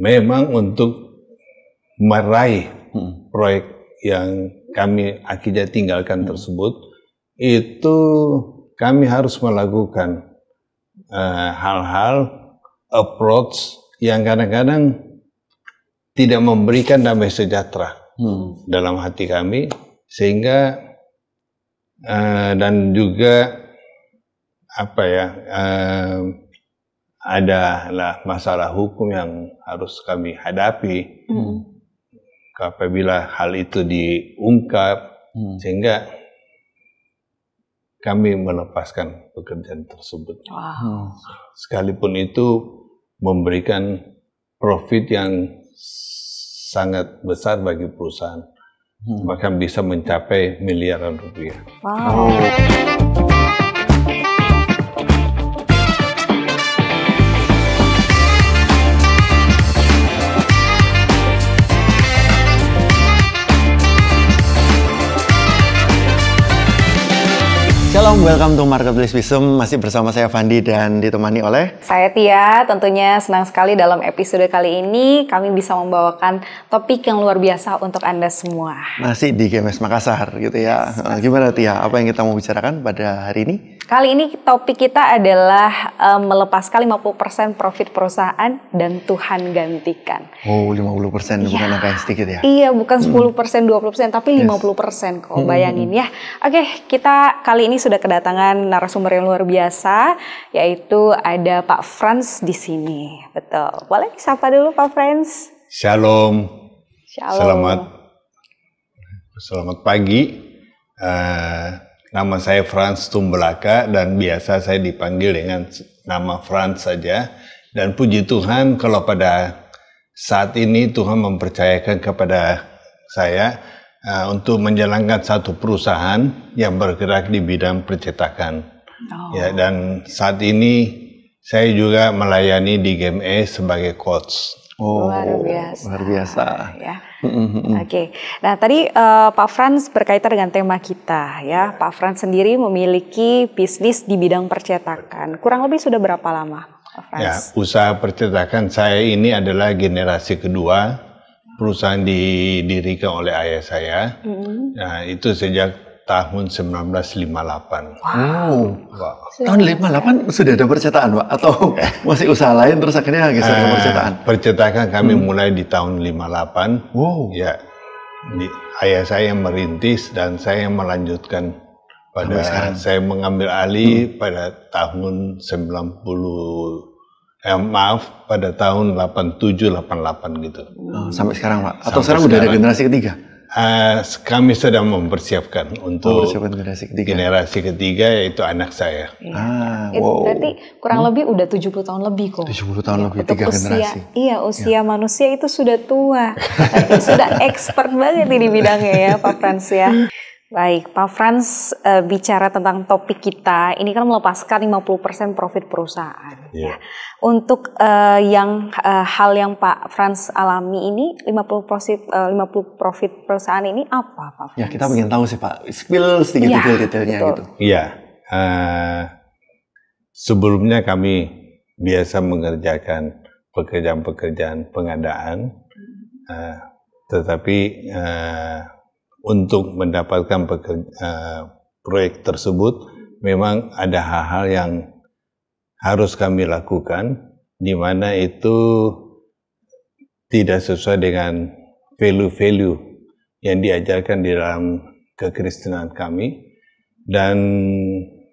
memang untuk meraih proyek yang kami akhirnya tinggalkan tersebut, itu kami harus melakukan hal-hal approach yang kadang-kadang tidak memberikan damai sejahtera dalam hati kami, sehingga dan juga adalah masalah hukum yang harus kami hadapi apabila hal itu diungkap, sehingga kami melepaskan pekerjaan tersebut. Sekalipun itu memberikan profit yang sangat besar bagi perusahaan, bahkan bisa mencapai miliaran rupiah. Shalom, welcome to Marketplace Wisdom. Masih bersama saya Fandi dan ditemani oleh saya Tia. Tentunya senang sekali dalam episode kali ini kami bisa membawakan topik yang luar biasa untuk Anda semua. Masih di GMS Makassar gitu ya. Gimana Tia? Apa yang kita mau bicarakan pada hari ini? Kali ini topik kita adalah melepaskan 50% profit perusahaan dan Tuhan gantikan. Oh, 50% bukan angka yang sedikit ya? Iya, bukan 10%, 20%, tapi 50% kok, bayangin ya. Oke, kita kali ini sudah kedatangan narasumber yang luar biasa, yaitu ada Pak Frans di sini. Betul. Boleh sapa dulu Pak Frans? Shalom. Shalom. Selamat pagi. Nama saya Frans Tumbelaka dan biasa saya dipanggil dengan nama Frans saja. Dan puji Tuhan kalau pada saat ini Tuhan mempercayakan kepada saya untuk menjalankan satu perusahaan yang bergerak di bidang percetakan. Ya, dan saat ini saya juga melayani di GMS sebagai coach. Luar biasa. Luar biasa. Ya. Oke. Nah, tadi Pak Frans berkaitan dengan tema kita ya. Pak Frans sendiri memiliki bisnis di bidang percetakan. Kurang lebih sudah berapa lama, Pak Frans? Ya, usaha percetakan saya ini adalah generasi kedua. Perusahaan didirikan oleh ayah saya. Nah, itu sejak tahun 1958. Wow. Tahun 58 sudah ada percetakan, Pak? Atau masih usaha lain terus akhirnya geser ke percetakan? Percetakan kami mulai di tahun 58. Wow. Ya, ayah saya yang merintis dan saya yang melanjutkan pada saya mengambil alih pada tahun pada tahun 87-88 gitu. Sampai sekarang, Pak? Atau sekarang udah ada generasi ketiga? Kami sedang mempersiapkan untuk generasi ketiga yaitu anak saya. Itu berarti kurang lebih udah 70 tahun lebih kok. 70 tahun lebih, 3 generasi. Iya, usia manusia itu sudah tua. Berarti sudah expert banget di bidangnya ya Pak Frans ya. Baik, Pak Frans bicara tentang topik kita, ini kan melepaskan 50% profit perusahaan. Ya. Untuk hal yang Pak Frans alami ini, 50 profit perusahaan ini apa Pak Frans? Ya, kita ingin tahu sih Pak, spill sedikit detail-detailnya gitu. Iya, sebelumnya kami biasa mengerjakan pekerjaan-pekerjaan pengadaan, tetapi untuk mendapatkan proyek tersebut memang ada hal-hal yang harus kami lakukan, di mana itu tidak sesuai dengan value-value yang diajarkan di dalam kekristenan kami, dan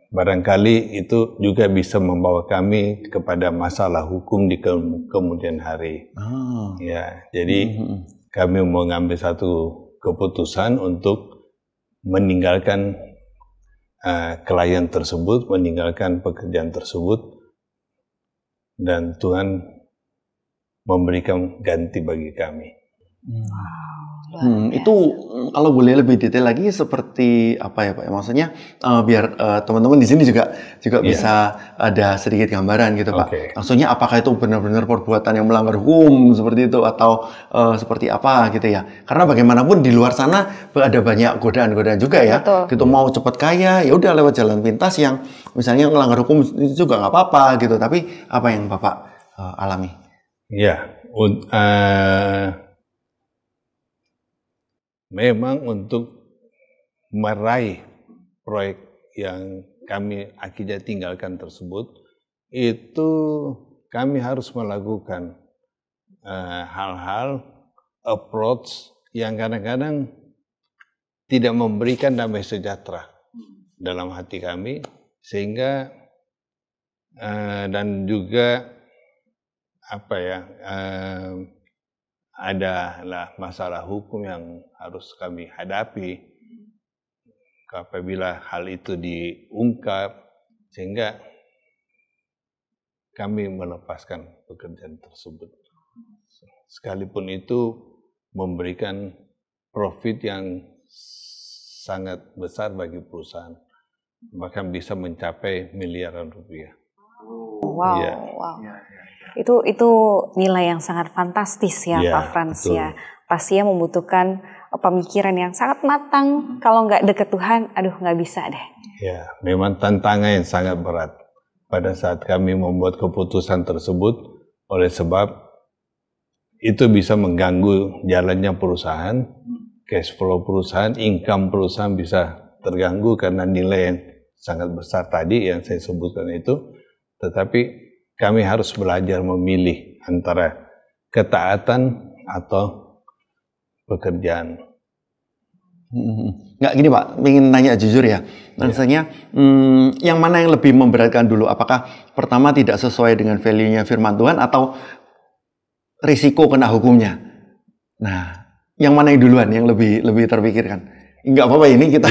barangkali itu juga bisa membawa kami kepada masalah hukum di kemudian hari. Ya, jadi kami mengambil satu keputusan untuk meninggalkan klien tersebut, meninggalkan pekerjaan tersebut, dan Tuhan memberikan ganti bagi kami. Itu kalau boleh lebih detail lagi seperti apa ya Pak? Maksudnya biar teman-teman di sini juga bisa ada sedikit gambaran gitu Pak. Maksudnya apakah itu benar-benar perbuatan yang melanggar hukum seperti itu atau seperti apa gitu ya? Karena bagaimanapun di luar sana ada banyak godaan-godaan juga ya. Gitu mau cepat kaya ya udah lewat jalan pintas yang misalnya melanggar hukum itu juga nggak apa-apa gitu. Tapi apa yang Bapak alami? Ya, memang untuk meraih proyek yang kami akhirnya tinggalkan tersebut, itu kami harus melakukan hal-hal approach yang kadang-kadang tidak memberikan damai sejahtera dalam hati kami, sehingga dan juga adalah masalah hukum yang harus kami hadapi apabila hal itu diungkap, sehingga kami melepaskan pekerjaan tersebut. Sekalipun itu memberikan profit yang sangat besar bagi perusahaan, bahkan bisa mencapai miliaran rupiah. Wow, ya. Wow. Itu nilai yang sangat fantastis ya, Pak Frans betul. Ya. Pastinya membutuhkan pemikiran yang sangat matang. Kalau nggak deket Tuhan, nggak bisa deh. Ya, memang tantangan yang sangat berat pada saat kami membuat keputusan tersebut, oleh sebab itu bisa mengganggu jalannya perusahaan, cash flow perusahaan, income perusahaan bisa terganggu karena nilai yang sangat besar tadi yang saya sebutkan itu. Tetapi kami harus belajar memilih antara ketaatan atau pekerjaan. Nggak gini Pak, ingin nanya jujur ya. Maksudnya, yang mana yang lebih memberatkan dulu? Apakah pertama tidak sesuai dengan value-nya firman Tuhan atau risiko kena hukumnya? Nah, yang mana yang duluan yang lebih terpikirkan? Nggak apa-apa ini kita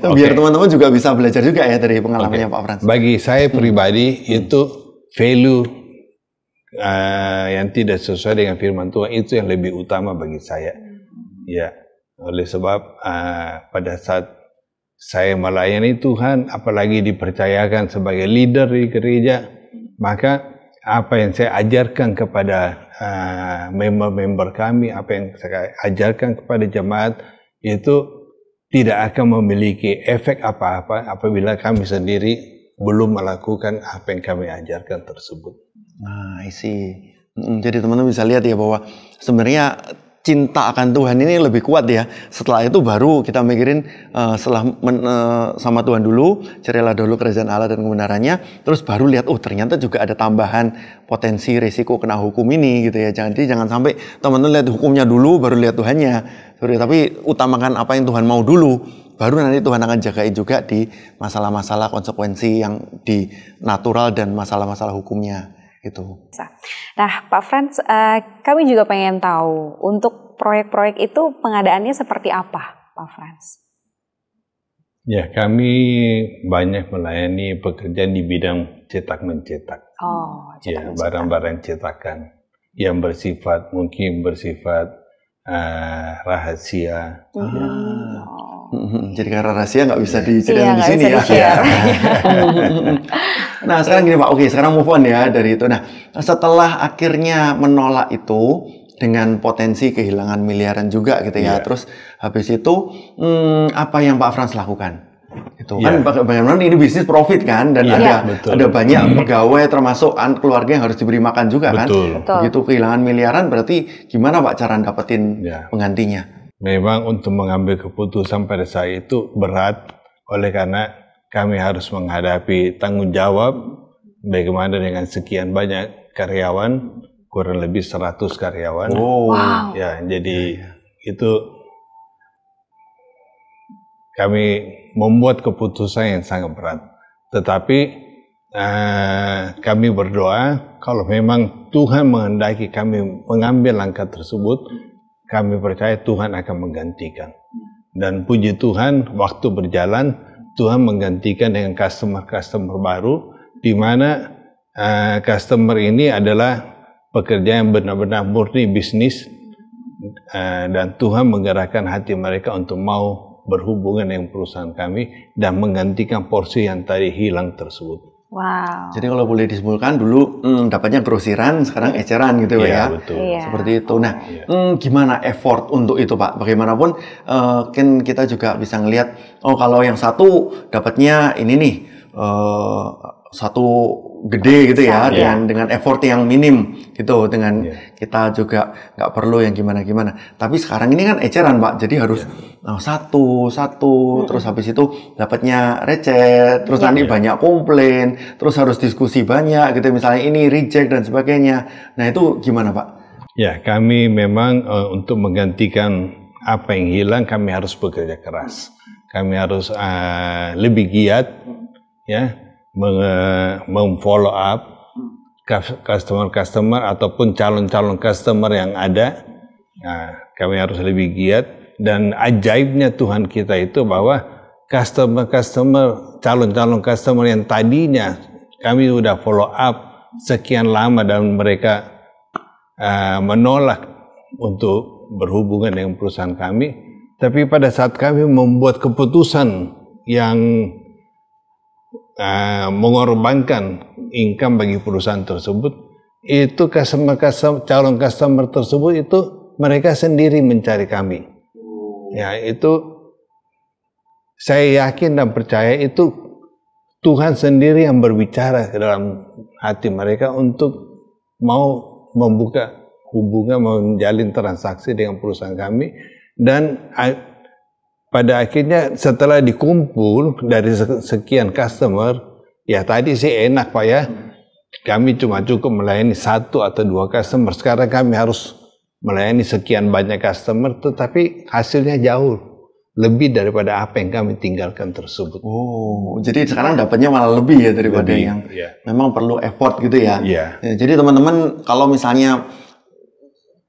biar teman-teman juga bisa belajar juga ya dari pengalamannya Pak Frans. Bagi saya pribadi itu value yang tidak sesuai dengan firman Tuhan itu yang lebih utama bagi saya. Ya, oleh sebab pada saat saya melayani Tuhan, apalagi dipercayakan sebagai leader di gereja, maka apa yang saya ajarkan kepada member-member kami, apa yang saya ajarkan kepada jemaat itu tidak akan memiliki efek apa-apa apabila kami sendiri belum melakukan apa yang kami ajarkan tersebut. Nah, jadi teman-teman bisa lihat ya bahwa sebenarnya cinta akan Tuhan ini lebih kuat ya. Setelah itu baru kita mikirin sama Tuhan dulu, carilah dulu kerajaan Allah dan kebenarannya, terus baru lihat ternyata juga ada tambahan potensi risiko kena hukum ini gitu ya. Jangan sampai teman-teman lihat hukumnya dulu baru lihat Tuhannya. Tapi utamakan apa yang Tuhan mau dulu, baru nanti Tuhan akan jagain juga di masalah-masalah konsekuensi yang di natural dan masalah-masalah hukumnya. Gitu. Nah, Pak Frans, kami juga pengen tahu untuk proyek-proyek itu pengadaannya seperti apa, Pak Frans? Ya, kami banyak melayani pekerjaan di bidang cetak mencetak. Barang-barang cetakan yang mungkin bersifat rahasia. Jadi karena rahasia nggak bisa diceritain di sini ya. Nah sekarang gini Pak, sekarang move on ya dari itu. Nah setelah akhirnya menolak itu dengan potensi kehilangan miliaran juga gitu ya. Terus habis itu apa yang Pak Frans lakukan? Itu kan bagaimana ini bisnis profit kan dan ada banyak pegawai termasuk keluarga yang harus diberi makan juga kan. Begitu kehilangan miliaran berarti gimana Pak cara dapetin penggantinya? Memang untuk mengambil keputusan pada saat itu berat, oleh karena kami harus menghadapi tanggung jawab bagaimana dengan sekian banyak karyawan, kurang lebih 100 karyawan. Ya, jadi itu kami membuat keputusan yang sangat berat. Tetapi kami berdoa kalau memang Tuhan menghendaki kami mengambil langkah tersebut, kami percaya Tuhan akan menggantikan. Dan puji Tuhan, waktu berjalan, Tuhan menggantikan dengan customer baru, di mana customer ini adalah pekerja yang benar-benar murni bisnis, dan Tuhan menggerakkan hati mereka untuk mau berhubungan dengan perusahaan kami dan menggantikan porsi yang tadi hilang tersebut. Wow. Jadi kalau boleh disimpulkan dulu dapatnya grosiran, sekarang eceran gitu ya. Betul. Seperti itu. Nah, gimana effort untuk itu Pak? Bagaimanapun kan kita juga bisa ngelihat kalau yang satu dapatnya ini nih satu gede gitu ya dengan effort yang minim gitu dengan kita juga nggak perlu yang gimana-gimana. Tapi sekarang ini kan eceran Pak, jadi harus satu, terus habis itu dapatnya receh, terus nanti banyak komplain, terus harus diskusi banyak gitu, misalnya ini reject dan sebagainya. Nah itu gimana Pak? Ya, kami memang untuk menggantikan apa yang hilang, kami harus bekerja keras. Kami harus lebih giat, ya, memfollow up customer ataupun calon-calon customer yang ada. Nah, kami harus lebih giat, dan ajaibnya Tuhan kita itu bahwa calon-calon customer yang tadinya kami udah follow up sekian lama dan mereka menolak untuk berhubungan dengan perusahaan kami, tapi pada saat kami membuat keputusan yang mengorbankan income bagi perusahaan tersebut, itu calon customer tersebut itu mereka sendiri mencari kami. Ya, itu saya yakin dan percaya itu Tuhan sendiri yang berbicara ke dalam hati mereka untuk mau membuka hubungan, menjalin transaksi dengan perusahaan kami. Dan pada akhirnya setelah dikumpul dari sekian customer, ya tadi sih enak Pak ya, kami cuma cukup melayani 1 atau 2 customer. Sekarang kami harus melayani sekian banyak customer, tetapi hasilnya jauh lebih daripada apa yang kami tinggalkan tersebut. Oh, jadi sekarang dapatnya malah lebih ya daripada yang memang perlu effort gitu ya. Ya, jadi teman-teman kalau misalnya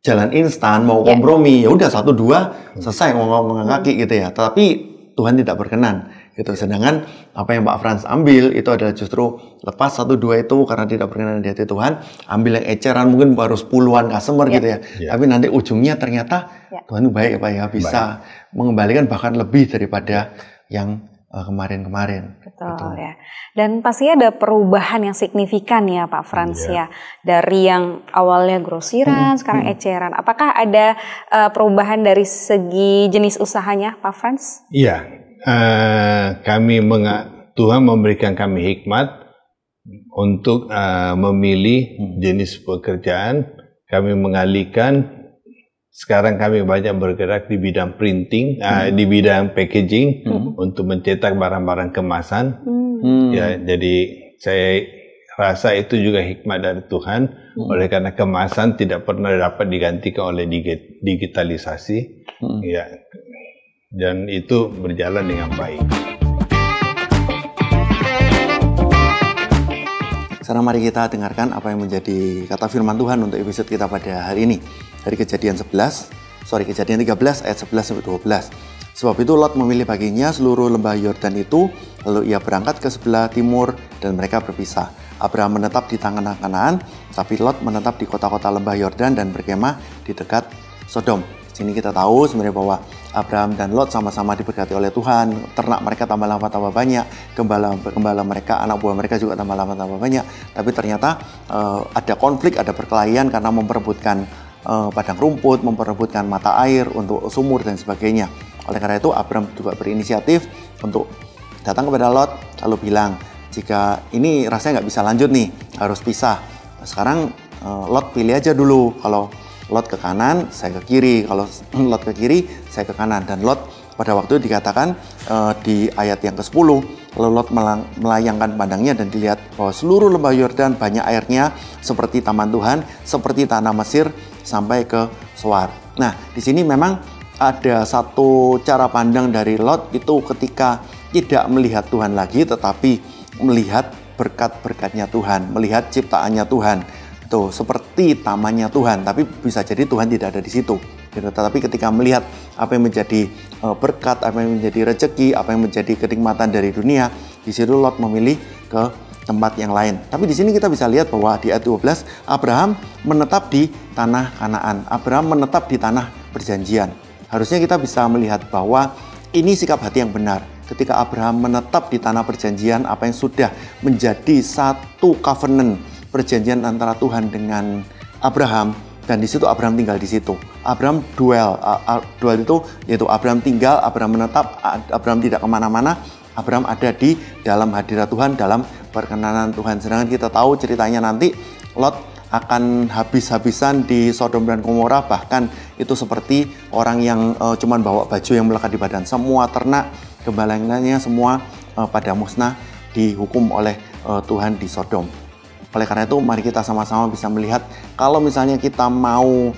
jalan instan mau kompromi, ya udah 1-2 selesai ngomong kaki gitu ya. Tapi Tuhan tidak berkenan gitu. Sedangkan apa yang Pak Frans ambil itu adalah justru lepas 1-2 itu karena tidak berkenan di hati Tuhan, ambil yang eceran mungkin harus puluhan customer gitu ya. Tapi nanti ujungnya ternyata Tuhan itu baik ya Pak ya, bisa mengembalikan bahkan lebih daripada yang kemarin-kemarin. Betul ya. Dan pasti ada perubahan yang signifikan ya Pak Frans ya. Dari yang awalnya grosiran, sekarang eceran. Apakah ada perubahan dari segi jenis usahanya Pak Frans? Iya. Tuhan memberikan kami hikmat untuk memilih jenis pekerjaan. Kami mengalihkan. Sekarang kami banyak bergerak di bidang printing, di bidang packaging untuk mencetak barang-barang kemasan. Ya, jadi saya rasa itu juga hikmat dari Tuhan, oleh karena kemasan tidak pernah dapat digantikan oleh digitalisasi. Ya, dan itu berjalan dengan baik. Sekarang mari kita dengarkan apa yang menjadi kata firman Tuhan untuk episode kita pada hari ini. Dari Kejadian 13 ayat 11 sampai 12. Sebab itu Lot memilih baginya seluruh lembah Yordan itu, lalu ia berangkat ke sebelah timur dan mereka berpisah. Abraham menetap di tanah Kanaan, tapi Lot menetap di kota-kota lembah Yordan dan berkemah di dekat Sodom. Di sini kita tahu sebenarnya bahwa Abraham dan Lot sama-sama diberkati oleh Tuhan. Ternak mereka tambah lama tambah banyak, gembala mereka, anak buah mereka juga tambah lama tambah banyak. Tapi ternyata ada konflik, ada perkelahian karena memperebutkan padang rumput, memperebutkan mata air untuk sumur dan sebagainya. Oleh karena itu Abraham juga berinisiatif untuk datang kepada Lot lalu bilang, jika ini rasanya nggak bisa lanjut nih, harus pisah. Sekarang Lot pilih aja dulu, kalau Lot ke kanan, saya ke kiri. Kalau Lot ke kiri, saya ke kanan. Dan Lot pada waktu itu dikatakan di ayat yang ke-10, lalu Lot melayangkan pandangnya dan dilihat bahwa seluruh lembah Yordan banyak airnya seperti taman Tuhan, seperti tanah Mesir sampai ke Soar. Nah, di sini memang ada satu cara pandang dari Lot itu ketika tidak melihat Tuhan lagi, tetapi melihat berkat-berkatnya Tuhan, melihat ciptaannya Tuhan. Tuh, seperti tamannya Tuhan, tapi bisa jadi Tuhan tidak ada di situ. Gitu. Tetapi ketika melihat apa yang menjadi berkat, apa yang menjadi rezeki, apa yang menjadi kenikmatan dari dunia, di situ Lot memilih ke tempat yang lain. Tapi di sini kita bisa lihat bahwa di ayat 12, Abraham menetap di tanah Kanaan. Abraham menetap di tanah perjanjian. Harusnya kita bisa melihat bahwa ini sikap hati yang benar. Ketika Abraham menetap di tanah perjanjian, apa yang sudah menjadi satu covenant, perjanjian antara Tuhan dengan Abraham, dan di situ Abraham tinggal di situ. Abraham duel itu yaitu Abraham tinggal, Abraham menetap, Abraham tidak kemana-mana, Abraham ada di dalam hadirat Tuhan, dalam perkenanan Tuhan. Sedangkan kita tahu ceritanya nanti Lot akan habis-habisan di Sodom dan Gomora, bahkan itu seperti orang yang cuman bawa baju yang melekat di badan. Semua ternak, gembalangannya semua pada musnah, dihukum oleh Tuhan di Sodom. Oleh karena itu mari kita sama-sama bisa melihat kalau misalnya kita mau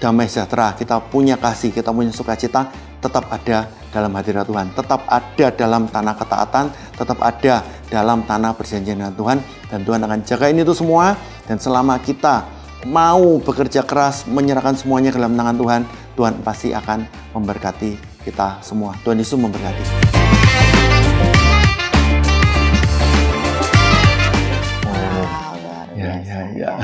damai sejahtera, kita punya kasih, kita punya sukacita, tetap ada dalam hadirat Tuhan, tetap ada dalam tanah ketaatan, tetap ada dalam tanah perjanjian dengan Tuhan, dan Tuhan akan jaga ini tuh semua. Dan selama kita mau bekerja keras, menyerahkan semuanya ke dalam tangan Tuhan, Tuhan pasti akan memberkati kita semua. Tuhan Yesus memberkati. Ya.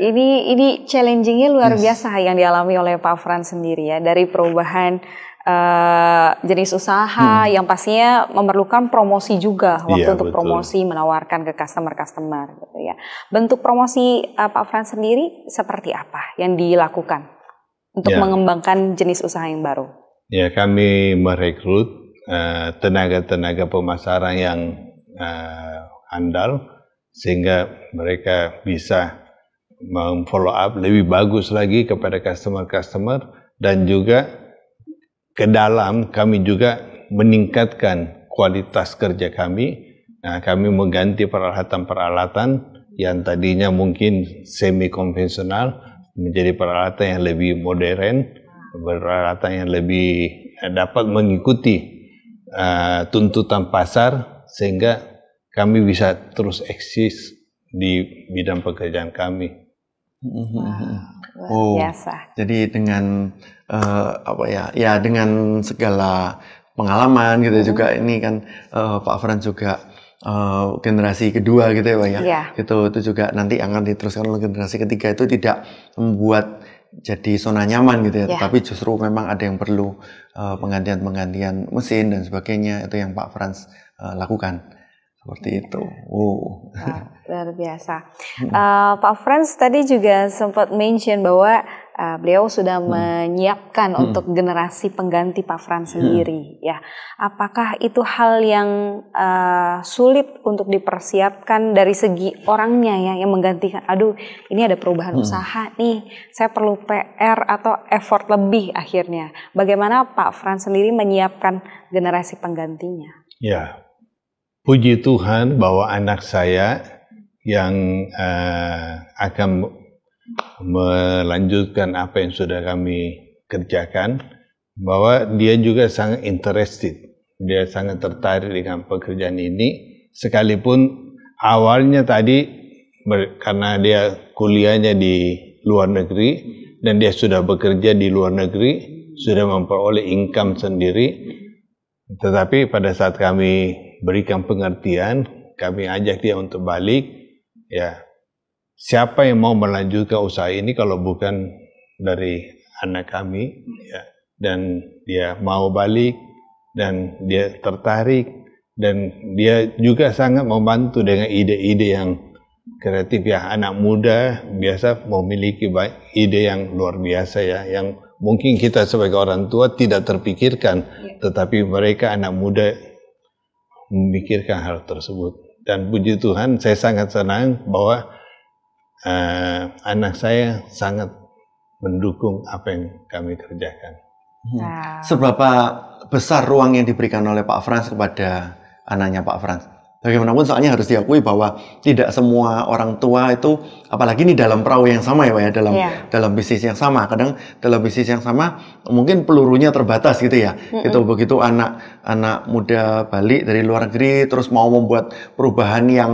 Ini challenging-nya luar biasa yang dialami oleh Pak Frans sendiri ya, dari perubahan jenis usaha yang pastinya memerlukan promosi juga waktu untuk promosi, menawarkan ke customer gitu ya. Bentuk promosi Pak Frans sendiri seperti apa yang dilakukan untuk mengembangkan jenis usaha yang baru? Ya, kami merekrut tenaga-tenaga pemasaran yang andal sehingga mereka bisa memfollow up lebih bagus lagi kepada customer dan juga ke dalam kami juga meningkatkan kualitas kerja kami. Nah, kami mengganti peralatan-peralatan yang tadinya mungkin semi konvensional menjadi peralatan yang lebih modern, peralatan yang lebih dapat mengikuti tuntutan pasar sehingga kami bisa terus eksis di bidang pekerjaan kami. Biasa. Jadi dengan dengan segala pengalaman gitu juga ini kan Pak Frans juga generasi kedua gitu ya Pak ya. Itu juga nanti akan diteruskan oleh generasi ketiga, itu tidak membuat jadi zona nyaman gitu ya, tapi justru memang ada yang perlu penggantian mesin dan sebagainya, itu yang Pak Frans lakukan. Seperti itu. Luar biasa. Pak Frans tadi juga sempat mention bahwa beliau sudah menyiapkan untuk generasi pengganti Pak Frans sendiri. Ya, apakah itu hal yang sulit untuk dipersiapkan dari segi orangnya ya, yang menggantikan? Aduh, ini ada perubahan usaha nih, saya perlu PR atau effort lebih akhirnya. Bagaimana Pak Frans sendiri menyiapkan generasi penggantinya? Ya. Puji Tuhan bahwa anak saya yang akan melanjutkan apa yang sudah kami kerjakan, bahwa dia juga sangat interested, dia sangat tertarik dengan pekerjaan ini, sekalipun awalnya tadi karena dia kuliahnya di luar negeri dan dia sudah bekerja di luar negeri, sudah memperoleh income sendiri, tetapi pada saat kami berikan pengertian, kami ajak dia untuk balik. Ya, siapa yang mau melanjutkan usaha ini kalau bukan dari anak kami? Ya, dan dia mau balik dan dia tertarik dan dia juga sangat membantu dengan ide-ide yang kreatif ya. Anak muda biasa memiliki ide yang luar biasa ya, yang mungkin kita sebagai orang tua tidak terpikirkan, tetapi mereka anak muda memikirkan hal tersebut. Dan puji Tuhan, saya sangat senang bahwa anak saya sangat mendukung apa yang kami kerjakan. Seberapa besar ruang yang diberikan oleh Pak Frans kepada anaknya Pak Frans? Bagaimanapun soalnya harus diakui bahwa tidak semua orang tua itu, apalagi ini dalam perahu yang sama ya Pak ya, dalam bisnis yang sama. Kadang dalam bisnis yang sama mungkin pelurunya terbatas gitu ya. Itu begitu anak muda balik dari luar negeri terus mau membuat perubahan yang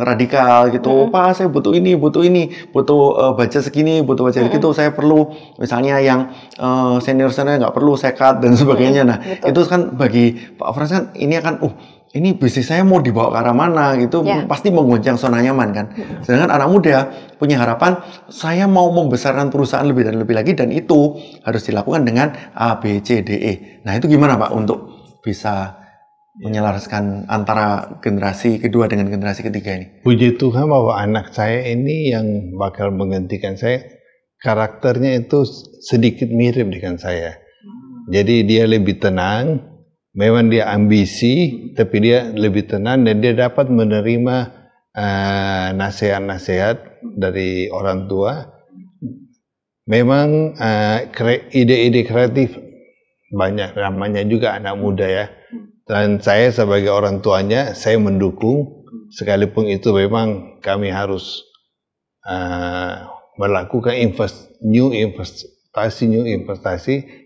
radikal gitu. Pak, saya butuh ini, butuh baja segini, butuh baja gitu. Saya perlu misalnya yang senior nggak perlu saya cut dan sebagainya. Nah, itu kan bagi Pak Frans kan ini akan ini bisnis saya mau dibawa ke arah mana gitu, pasti menggoncang zona nyaman kan. Sedangkan anak muda punya harapan, saya mau membesarkan perusahaan lebih dan lebih lagi, dan itu harus dilakukan dengan A, B, C, D, E. Nah itu gimana Pak untuk bisa menyelaraskan antara generasi kedua dengan generasi ketiga ini? Puji Tuhan bahwa anak saya ini yang bakal menggantikan saya, karakternya itu sedikit mirip dengan saya. Jadi dia lebih tenang. Memang dia ambisi, tapi dia lebih tenang dan dia dapat menerima nasihat-nasihat dari orang tua. Memang ide-ide kreatif banyak, namanya juga anak muda ya. Dan saya sebagai orang tuanya, saya mendukung, sekalipun itu memang kami harus melakukan new investasi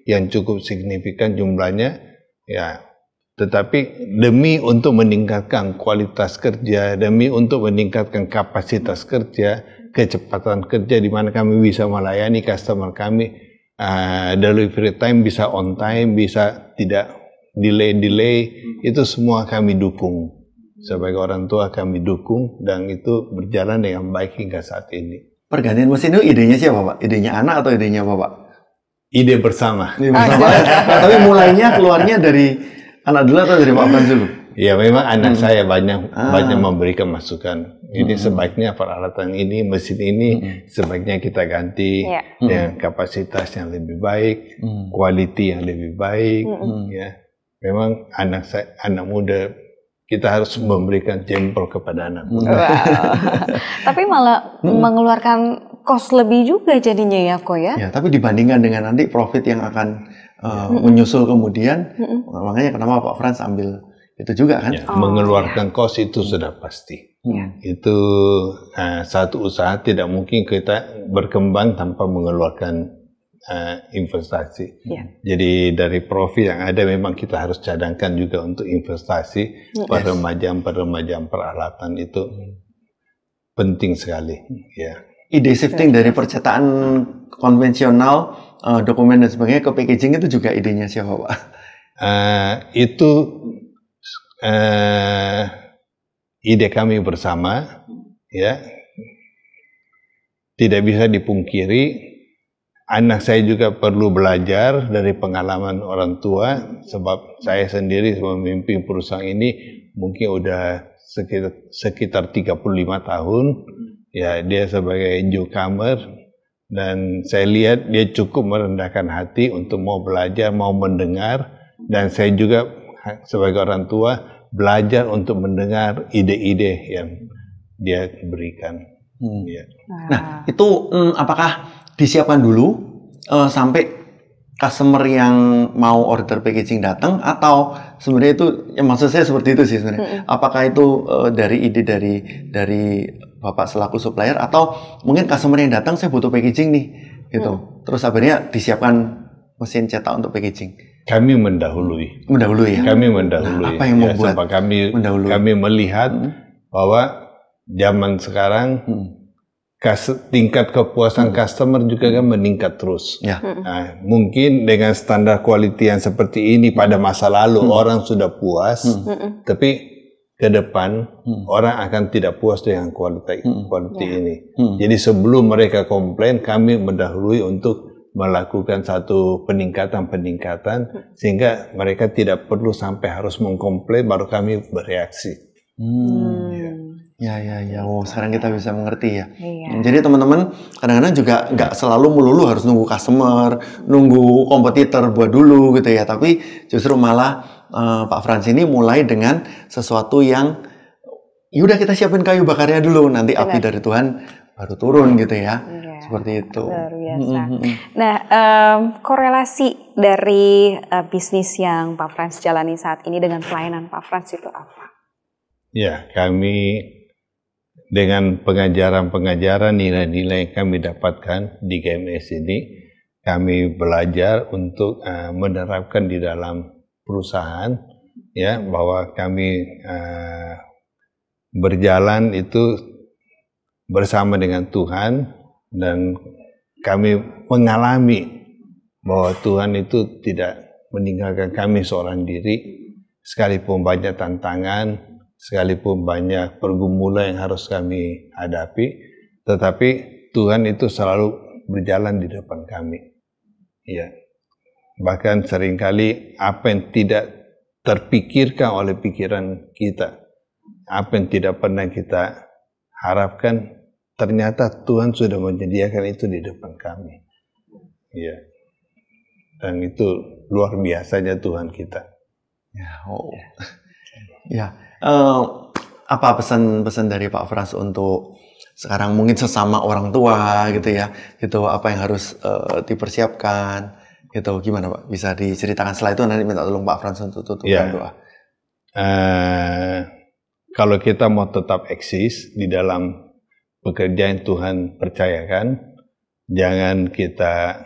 yang cukup signifikan jumlahnya, ya. Tetapi demi untuk meningkatkan kualitas kerja, demi untuk meningkatkan kapasitas kerja, kecepatan kerja di mana kami bisa melayani customer kami, delivery time bisa on time, bisa tidak delay, itu semua kami dukung. Sebagai orang tua kami dukung dan itu berjalan dengan baik hingga saat ini. Pergantian mesin itu idenya siapa, Pak? Idenya anak atau idenya Bapak? Ide bersama. Tapi mulainya keluarnya dari anak dulu atau dari Pak Frans dulu? Ya memang anak saya banyak memberikan masukan. Ini sebaiknya peralatan ini, mesin ini sebaiknya kita ganti dengan kapasitas yang lebih baik, quality yang lebih baik. Ya, memang anak muda kita harus memberikan jempol kepada anak muda. Wow. Tapi malah mengeluarkan kos lebih juga jadinya ya, Ko ya? Ya, tapi dibandingkan dengan nanti profit yang akan menyusul kemudian, makanya kenapa Pak Frans ambil itu juga kan? Ya, mengeluarkan kos itu sudah pasti. Itu satu usaha tidak mungkin kita berkembang tanpa mengeluarkan investasi. Jadi dari profit yang ada memang kita harus cadangkan juga untuk investasi peremajaan peralatan itu penting sekali. Ya. Ide shifting dari percetakan konvensional, dokumen dan sebagainya ke packaging itu juga idenya siapa, Pak? Itu ide kami bersama, ya. Tidak bisa dipungkiri, anak saya juga perlu belajar dari pengalaman orang tua, sebab saya sendiri memimpin perusahaan ini mungkin udah sekitar 35 tahun. Ya, dia sebagai newcomer dan saya lihat dia cukup merendahkan hati untuk mau belajar, mau mendengar, dan saya juga sebagai orang tua belajar untuk mendengar ide-ide yang dia berikan. Ya. Nah, itu apakah disiapkan dulu sampai customer yang mau order packaging datang, atau sebenarnya itu, ya maksud saya seperti itu sih sebenarnya. Apakah itu dari ide dari Bapak selaku supplier, atau mungkin customer yang datang saya butuh packaging nih, gitu. Terus akhirnya disiapkan mesin cetak untuk packaging. Kami mendahului. Ya. Kami mendahului. Nah, apa yang membuat kami melihat bahwa zaman sekarang tingkat kepuasan customer juga kan meningkat terus. Nah, mungkin dengan standar quality yang seperti ini pada masa lalu orang sudah puas, tapi ke depan orang akan tidak puas dengan quality ini. Jadi sebelum mereka komplain, kami mendahului untuk melakukan satu peningkatan sehingga mereka tidak perlu sampai harus mengkomplain baru kami bereaksi. Ya. Oh, sekarang kita bisa mengerti ya. Jadi teman-teman kadang-kadang juga nggak selalu melulu harus nunggu customer, nunggu kompetitor buat dulu gitu ya. Tapi justru malah Pak Frans ini mulai dengan sesuatu yang yaudah kita siapin kayu bakarnya dulu, nanti api dari Tuhan baru turun gitu ya. Seperti itu. Luar biasa. Nah, korelasi dari bisnis yang Pak Frans jalani saat ini dengan pelayanan Pak Frans itu apa? Ya, kami dengan pengajaran nilai-nilai yang kami dapatkan di GMS ini, kami belajar untuk menerapkan di dalam perusahaan, ya, bahwa kami berjalan itu bersama dengan Tuhan, dan kami mengalami bahwa Tuhan itu tidak meninggalkan kami seorang diri, sekalipun banyak tantangan, sekalipun banyak pergumulan yang harus kami hadapi, tetapi Tuhan itu selalu berjalan di depan kami. Ya. Bahkan seringkali apa yang tidak terpikirkan oleh pikiran kita, apa yang tidak pernah kita harapkan, ternyata Tuhan sudah menyediakan itu di depan kami. Ya. Dan itu luar biasanya Tuhan kita. Ya. apa pesan-pesan dari Pak Frans untuk sekarang mungkin sesama orang tua gitu ya, gitu apa yang harus dipersiapkan gitu, gimana Pak? Bisa diceritakan. Setelah itu nanti minta tolong Pak Frans untuk tutupkan doa. Kalau kita mau tetap eksis di dalam pekerjaan Tuhan percayakan, jangan kita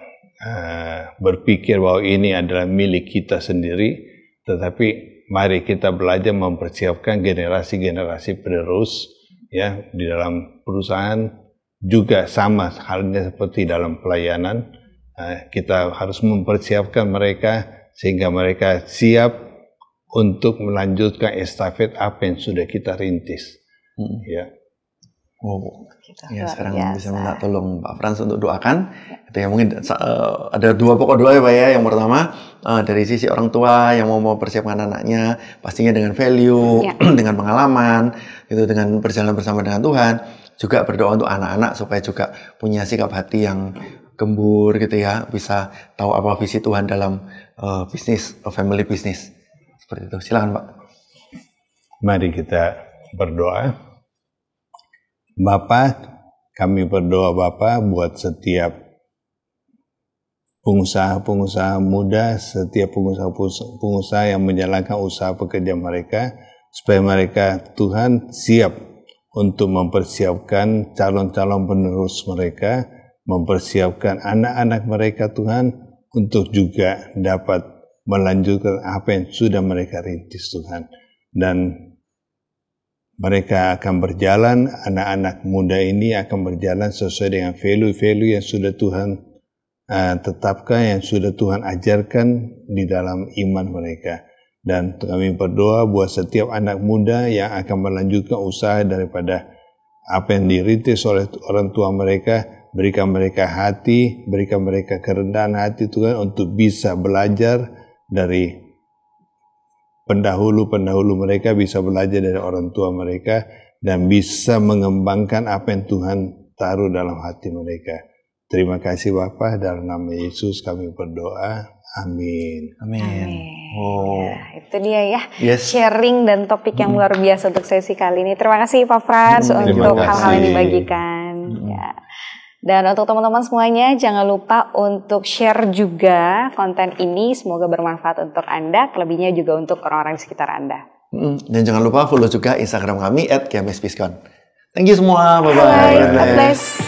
berpikir bahwa ini adalah milik kita sendiri, tetapi mari kita belajar mempersiapkan generasi-generasi penerus ya di dalam perusahaan, juga sama halnya seperti dalam pelayanan. Kita harus mempersiapkan mereka sehingga mereka siap untuk melanjutkan estafet apa yang sudah kita rintis. Ya. Ya, sekarang bisa minta tolong Pak Frans untuk doakan. Itu ya, mungkin ada dua pokok doa ya Pak ya. Yang pertama dari sisi orang tua yang mau mempersiapkan anaknya, pastinya dengan value, dengan pengalaman, itu dengan berjalan bersama dengan Tuhan. Juga berdoa untuk anak-anak supaya juga punya sikap hati yang gembur gitu ya, bisa tahu apa visi Tuhan dalam bisnis, family business. Seperti itu. Silakan Pak. Mari kita berdoa. Bapa, kami berdoa Bapa buat setiap pengusaha-pengusaha muda, setiap pengusaha yang menjalankan usaha pekerjaan mereka, supaya mereka Tuhan siap untuk mempersiapkan calon-calon penerus mereka, mempersiapkan anak-anak mereka Tuhan untuk juga dapat melanjutkan apa yang sudah mereka rintis Tuhan. Dan mereka akan berjalan, anak-anak muda ini akan berjalan sesuai dengan value-value yang sudah Tuhan tetapkan, yang sudah Tuhan ajarkan di dalam iman mereka. Dan kami berdoa buat setiap anak muda yang akan melanjutkan usaha daripada apa yang dirintis oleh orang tua mereka. Berikan mereka hati, berikan mereka kerendahan hati Tuhan untuk bisa belajar dari pendahulu-pendahulu mereka, bisa belajar dari orang tua mereka, dan bisa mengembangkan apa yang Tuhan taruh dalam hati mereka. Terima kasih Bapa, dalam nama Yesus kami berdoa. Amin. Amin. Ya, itu dia ya, sharing dan topik yang luar biasa untuk sesi kali ini. Terima kasih Pak Frans untuk hal-hal yang dibagikan. Ya. Dan untuk teman-teman semuanya, jangan lupa untuk share juga konten ini. Semoga bermanfaat untuk Anda, kelebihnya juga untuk orang-orang di sekitar Anda. Dan jangan lupa follow juga Instagram kami @GMSPiskon. Thank you semua, bye-bye. God bless.